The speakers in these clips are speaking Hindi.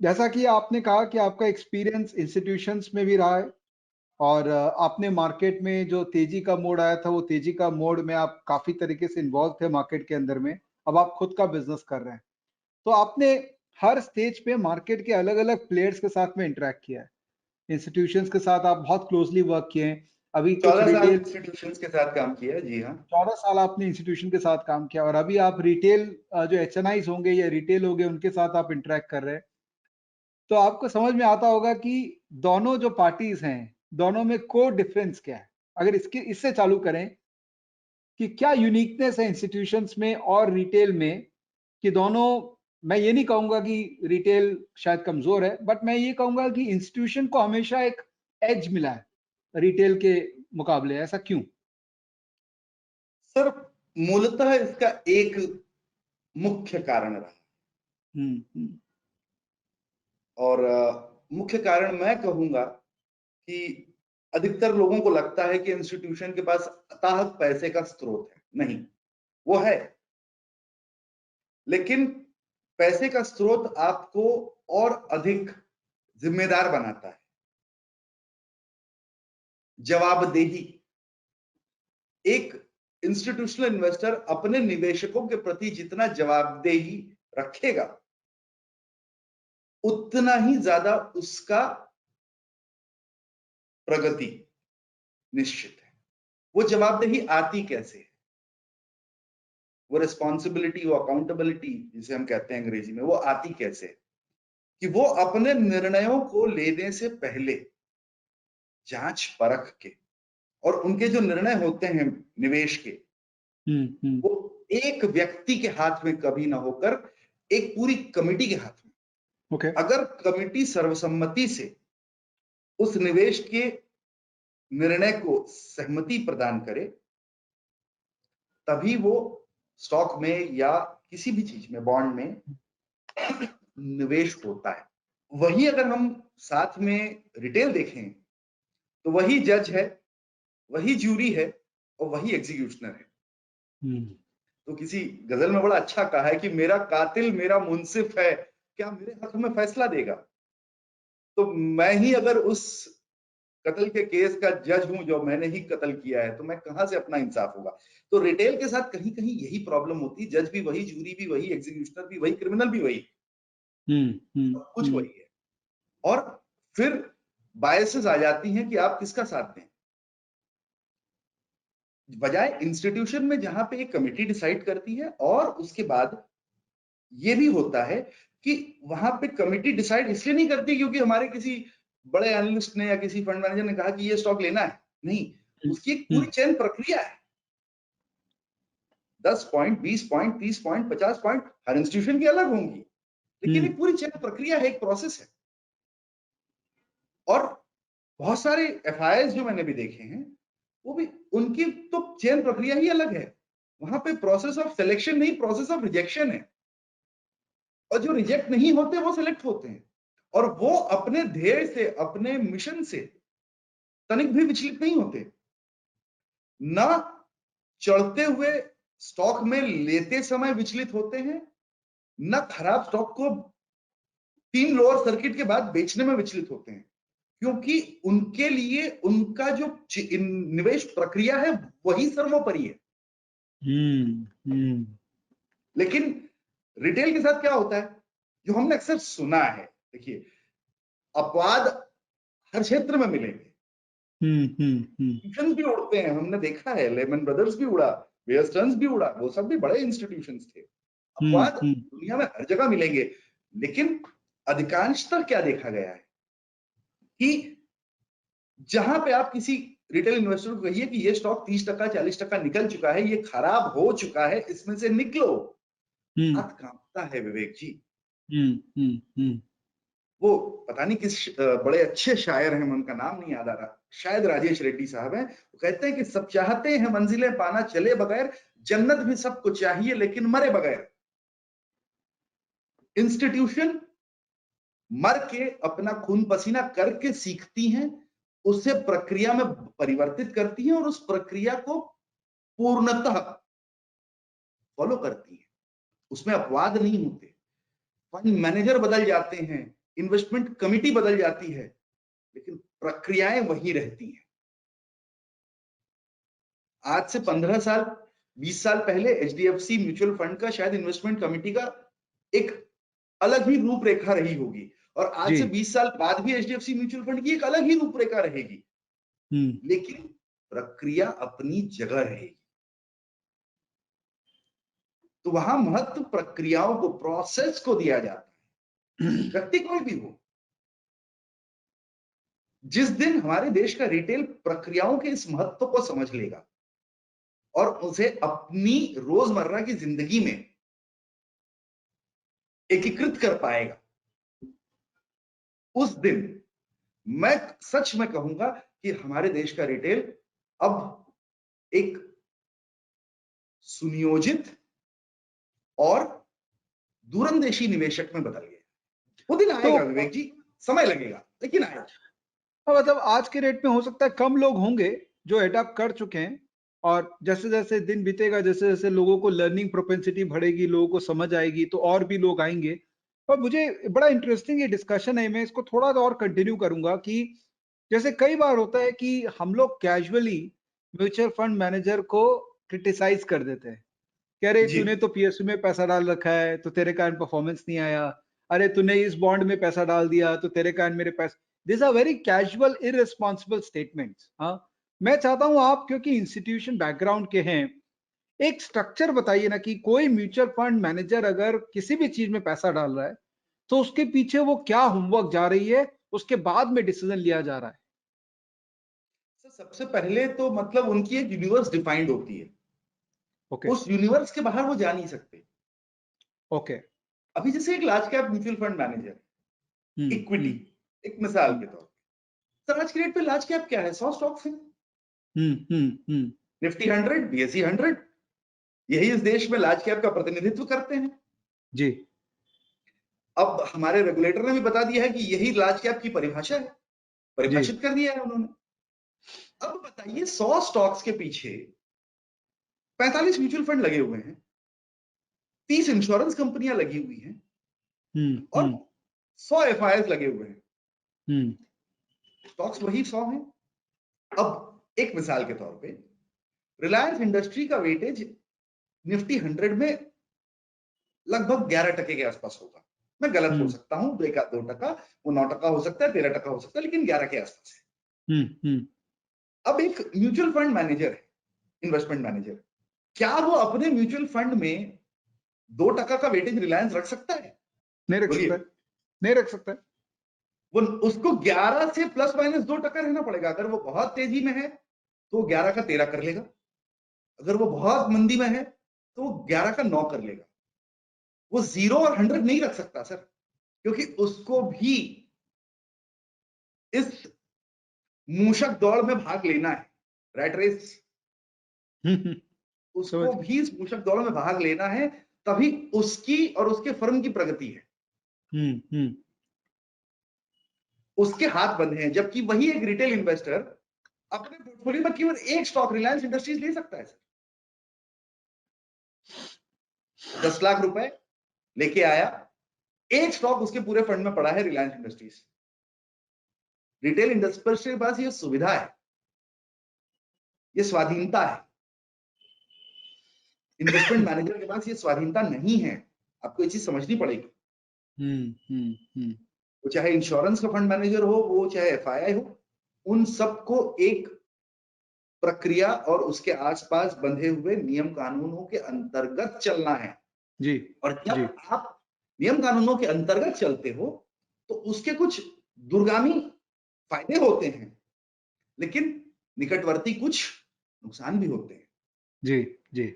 जैसा कि आपने कहा कि आपका एक्सपीरियंस इंस्टीट्यूशंस में भी रहा है और आपने मार्केट में जो तेजी का मोड़ आया था, वो तेजी का मोड़ में आप काफ़ी तरीके से इन्वॉल्व थे मार्केट के अंदर में। अब आप खुद का बिज़नेस कर रहे हैं। तो आपने हर स्टेज पे मार्केट के अलग-अलग प्लेयर्स के साथ में इंटरैक्ट किया है। इंस्टीट्यूशंस के साथ आप बहुत क्लोज़ली वर्क किए हैं। अभी कुछ 14 साल रिटेल इंस्टीट्यूशंस के साथ काम किया, जी हाँ। 14 साल आपने इंस्टीट्यूशन के साथ काम किया और अभी आप रिटेल जो एचएनआईज़ होंगे या रिटेल होंगे, उनके साथ आप इंटरैक्ट कर रहे हैं। तो आपको समझ में आता होगा कि दोनों जो पार्टीज़ हैं, दोनों में कोर डिफरेंस क्या है? अगर इससे चालू करें कि क्या यूनिकनेस है इंस्टीट्यूशंस में और रिटेल में कि दोनों मैं ये नहीं कहूँगा कि रिटेल शायद कमज़ोर है, बट मैं ये कहूँगा कि इंस्टीट्यूशन को हमेशा एक एज मिला है, रिटेल के मुकाबले, ऐसा क्यों? सर, मूलतः इसका एक मुख्य कारण रहा हुँ, हुँ, और मुख्य कारण मैं कहूँगा कि अधिकतर लोगों को लगता है कि इंस्टीट्यूशन के पास अथाह पैसे का स्रोत है। नहीं, वो है, लेकिन पैसे का स्रोत आपको और अधिक जिम्मेदार बनाता है। जवाबदेही, एक इंस्टीट्यूशनल इन्वेस्टर अपने निवेशकों के प्रति जितना जवाबदेही रखेगा, उतना ही ज्यादा उसका प्रगति निश्चित है। वो जवाबदेही आती कैसे है? वो रिस्पॉन्सिबिलिटी, वो अकाउंटेबिलिटी जिसे हम कहते हैं अंग्रेजी में, वो आती कैसे है? कि वो अपने निर्णयों को लेने से पहले जांच परख के, और उनके जो निर्णय होते हैं निवेश के, हुँ, हुँ, वो एक व्यक्ति के हाथ में कभी ना होकर एक पूरी कमिटी के हाथ में। ओके, अगर कमिटी सर्वसम्मति से उस निवेश के निर्णय को सहमति प्रदान करे, तभी वो स्टॉक में या किसी भी चीज में, बॉन्ड में निवेश होता है। वही अगर हम साथ में रिटेल देखें, तो वही जज है, वही जूरी है और वही एग्जीक्यूशनर है। हुँ, तो किसी गजल में बड़ा अच्छा कहा है कि मेरा कातिल मेरा मुंसिफ है, क्या मेरे हक में फैसला देगा? तो मैं ही अगर उस कत्ल के केस का जज हूं जो मैंने ही कत्ल किया है, तो मैं कहां से अपना इंसाफ होगा? तो रिटेल के साथ कहीं कहीं यही प्रॉब्लम होती, जज भी वही, जूरी भी वही, एग्जीक्यूशनर भी वही, क्रिमिनल भी वही, हुँ, हुँ, सब कुछ हुँ, वही है। और फिर बायसेस आ जाती हैं कि आप किसका साथ दें, बजाय इंस्टीट्यूशन में जहां पे एक कमेटी डिसाइड करती है। और उसके बाद ये भी होता है कि वहां पे कमेटी डिसाइड इसलिए नहीं करती क्योंकि हमारे किसी बड़े एनालिस्ट ने या किसी फंड मैनेजर ने कहा कि ये स्टॉक लेना है। नहीं, हुँ, उसकी एक हुँ, पूरी चयन प्रक्रिया है। 10 पॉइंट, 20 पॉइंट, 30 पॉइंट, 50 पॉइंट, हर इंस्टीट्यूशन की अलग होंगी, हुँ, लेकिन एक पूरी चयन प्रक्रिया है, एक प्रोसेस है। और बहुत सारे एफआईआर जो मैंने भी देखे हैं, वो भी उनकी तो चयन प्रक्रिया ही अलग है। वहां पे प्रोसेस ऑफ सिलेक्शन नहीं, प्रोसेस ऑफ रिजेक्शन है। और जो रिजेक्ट नहीं होते वो सिलेक्ट होते हैं, और वो अपने ध्येय से, अपने मिशन से तनिक भी विचलित नहीं होते। ना चढ़ते हुए स्टॉक में लेते समय विचलित होते हैं, ना खराब स्टॉक को 3 लोअर सर्किट के बाद बेचने में विचलित होते हैं, क्योंकि उनके लिए उनका जो निवेश प्रक्रिया है वही सर्वोपरि है। हुँ, हुँ, लेकिन रिटेल के साथ क्या होता है, जो हमने अक्सर सुना है, देखिए, अपवाद हर क्षेत्र में मिलेंगे। हुँ, हुँ, हुँ, इंस्टीट्यूशन भी उड़ते हैं, हमने देखा है, लेमन ब्रदर्स भी उड़ा, बेयर स्टर्न्स भी उड़ा, वो सब भी बड़े इंस्टीट्यूशंस थे। हुँ, अपवाद हुँ, दुनिया में हर जगह मिलेंगे, लेकिन अधिकांशतः क्या देखा गया है कि जहां पे आप किसी रिटेल इन्वेस्टर को कहिए कि ये स्टॉक 30%, 40% निकल चुका है, ये खराब हो चुका है, इसमें से निकलो, हुँ, हाथ कांपता है विवेक जी। हुँ, हुँ, हुँ, वो पता नहीं किस बड़े अच्छे शायर हैं, उनका नाम नहीं याद आ रहा, शायद राजेश रेड्डी साहब हैं। वो कहते हैं कि सब चाहते हैं मंजिलें पाना चले बगैर, जन्नत भी सबको चाहिए लेकिन मरे बगैर। इंस्टीट्यूशन मर के अपना खून पसीना करके सीखती हैं, उसे प्रक्रिया में परिवर्तित करती हैं और उस प्रक्रिया को पूर्णतः फॉलो करती हैं। उसमें अपवाद नहीं होते। फंड मैनेजर बदल जाते हैं, इन्वेस्टमेंट कमिटी बदल जाती है, लेकिन प्रक्रियाएं वही रहती हैं। आज से 15 साल 20 साल पहले एचडीएफसी म्यूचुअल फंड का शायद इन्वेस्टमेंट कमिटी का एक अलग ही रूपरेखा रही होगी, और आज से 20 साल बाद भी एचडीएफसी म्यूचुअल फंड की एक अलग ही रूपरेखा रहेगी, लेकिन प्रक्रिया अपनी जगह रहेगी। तो वहां महत्व प्रक्रियाओं को, प्रोसेस को दिया जाता है, व्यक्ति कोई भी हो। जिस दिन हमारे देश का रिटेल प्रक्रियाओं के इस महत्व को समझ लेगा और उसे अपनी रोजमर्रा की जिंदगी में एकीकृत कर पाएगा, उस दिन मैं सच में कहूंगा कि हमारे देश का रिटेल अब एक सुनियोजित और दूरंदेशी निवेशक में बदल गया। वो दिन आएगा विवेक जी, समय लगेगा लेकिन आएगा। मतलब आज के रेट में हो सकता है कम लोग होंगे जो एडॉप्ट कर चुके हैं, और जैसे जैसे दिन बीतेगा, जैसे जैसे लोगों को लर्निंग प्रोपेंसिटी बढ़ेगी, लोगों को समझ आएगी, तो और भी लोग आएंगे। और मुझे बड़ा इंटरेस्टिंग ये डिस्कशन है, मैं इसको थोड़ा और कंटिन्यू करूंगा कि जैसे कई बार होता है कि हम लोग कैजुअली म्यूचुअल फंड मैनेजर को क्रिटिसाइज कर देते हैं कि अरे तूने तो पीएसयू में पैसा डाल रखा है तो तेरे कारण परफॉर्मेंस नहीं आया, अरे तूने इस बॉन्ड में पैसा डाल दिया तो तेरे कारण मेरे पैसे। This are very casual irresponsible statements. हाँ, मैं चाहता हूं आप, क्योंकि इंस्टीट्यूशन बैकग्राउंड के हैं, एक स्ट्रक्चर बताइए ना कि कोई म्यूचुअल फंड मैनेजर अगर किसी भी चीज में पैसा डाल रहा है तो उसके पीछे वो क्या होमवर्क जा रही है, उसके बाद में डिसीजन लिया जा रहा है। सबसे पहले तो मतलब उनकी एक यूनिवर्स डिफाइंड होती है, ओके, उस यूनिवर्स के बाहर वो जा नहीं सकते। ओके, अभी जैसे एक large cap mutual fund manager equity, एक मिसाल के तौर पर, सर आज के डेट पे लार्ज कैप क्या है? 100 स्टॉक्स हैं, निफ्टी 100, बीएसई 100, यही इस देश में लार्ज कैप का प्रतिनिधित्व करते हैं जी। अब हमारे रेगुलेटर ने भी बता दिया है कि यही लार्ज कैप की परिभाषा है, परिभाषित कर दिया है उन्होंने। अब बताइए 100 स्टॉक्स के पीछे 45 म्यूचुअल फंड लगे हुए हैं, 30 इंश्योरेंस कंपनियां लगी हुई हैं, और 100 एफआईआईज लगे हुए हैं। स्टॉक्स वही 100 हैं। अब एक मिसाल के तौर पे रिलायंस इंडस्ट्री का वेटेज निफ्टी 100 में लगभग 11% के आसपास होगा। मैं गलत हो सकता हूं, 2% वो 9% हो सकता है, 13% हो सकता है, लेकिन 11 के आसपास है। अब एक म्यूचुअल फंड मैनेजर है, इन्वेस्टमेंट मैनेजर, क्या वो अपने म्यूचुअल फंड में 2% का वेटेज रिलायंस रख सकता है? नहीं रख सकता है, नहीं रख सकता है। वो उसको 11 से प्लस माइनस 2% रहना पड़ेगा। अगर वो बहुत तेजी में है तो 11 का 13 कर लेगा, अगर वो बहुत मंदी में है तो वो 11 का 9 कर लेगा। वो 0 और 100 नहीं रख सकता सर, क्योंकि उसको भी इस मूषक दौड़ में भाग लेना है, रैट रेस। उसको भी इस मूषक दौड़ में भाग लेना है, तभी उसकी और उसके फर्म की प्रगति है। उसके हाथ बंधे हैं, जबकि वही एक रिटेल इन्वेस्टर अपने पोर्टफोलियो में केवल एक स्टॉक रिलायंस इंडस्ट्रीज ले सकता है सर। 10 लाख रुपए लेके आया, एक स्टॉक उसके पूरे फंड में पड़ा है रिलायंस इंडस्ट्रीज। रिटेल इन्वेस्टर के पास ये सुविधा है, ये स्वाधीनता है। इन्वेस्टमेंट मैनेजर के पास ये स्वाधीनता नहीं है। आपको ये चीज समझनी पड़ेगी। वो चाहे इंश्योरेंस का फंड मैनेजर हो, वो चाहे एफआईआई हो, उन सबको एक प्रक्रिया और उसके आसपास बंधे हुए नियम कानूनों के अंतर्गत चलना है जी। और जब आप नियम कानूनों के अंतर्गत चलते हो तो उसके कुछ दूरगामी फायदे होते हैं, लेकिन निकटवर्ती कुछ नुकसान भी होते हैं जी जी।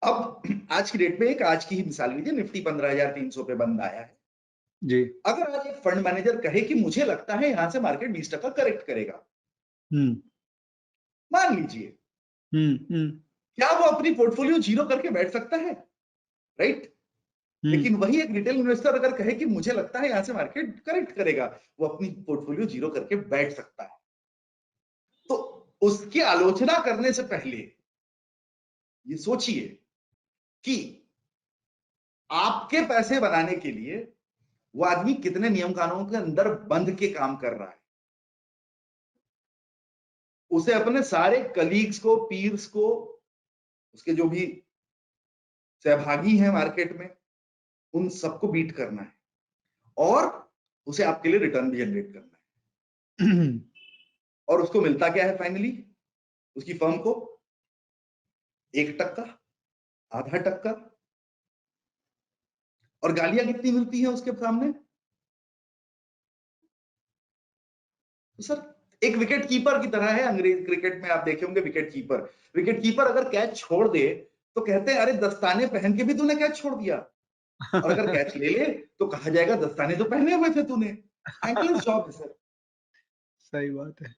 अब आज की डेट में एक आज की ही मिसाल लीजिए, निफ्टी 15,300 पे बंद आया है जी। अगर आज एक फंड मैनेजर कहे कि मुझे लगता है यहां से मार्केट 20% करेक्ट करेगा, मान लीजिए, क्या वो अपनी पोर्टफोलियो जीरो करके बैठ सकता है? राइट। लेकिन वही एक रिटेल इन्वेस्टर अगर कहे कि मुझे लगता है यहां से मार्केट करेक्ट करेगा, वो अपनी पोर्टफोलियो जीरो करके बैठ सकता है। तो उसकी आलोचना करने से पहले ये सोचिए कि आपके पैसे बनाने के लिए वो आदमी कितने नियम कानूनों के अंदर बंध के काम कर रहा है। उसे अपने सारे कलीग्स को, पीयर्स को, उसके जो भी सहभागी हैं मार्केट में, उन सबको बीट करना है और उसे आपके लिए रिटर्न भी जनरेट करना है। और उसको मिलता क्या है फाइनली? उसकी फर्म को 1%, आधा टक्का, और गालियां कितनी मिलती हैं उसके सामने? तो सर एक विकेट कीपर की तरह है। अंग्रेज क्रिकेट में आप देखे होंगे विकेट कीपर अगर कैच छोड़ दे तो कहते हैं अरे दस्ताने पहन के भी तूने कैच छोड़ दिया, और अगर कैच ले ले तो कहा जाएगा दस्ताने तो पहने हुए थे तूने। थैंकलेस जॉब है सर। सही बात है।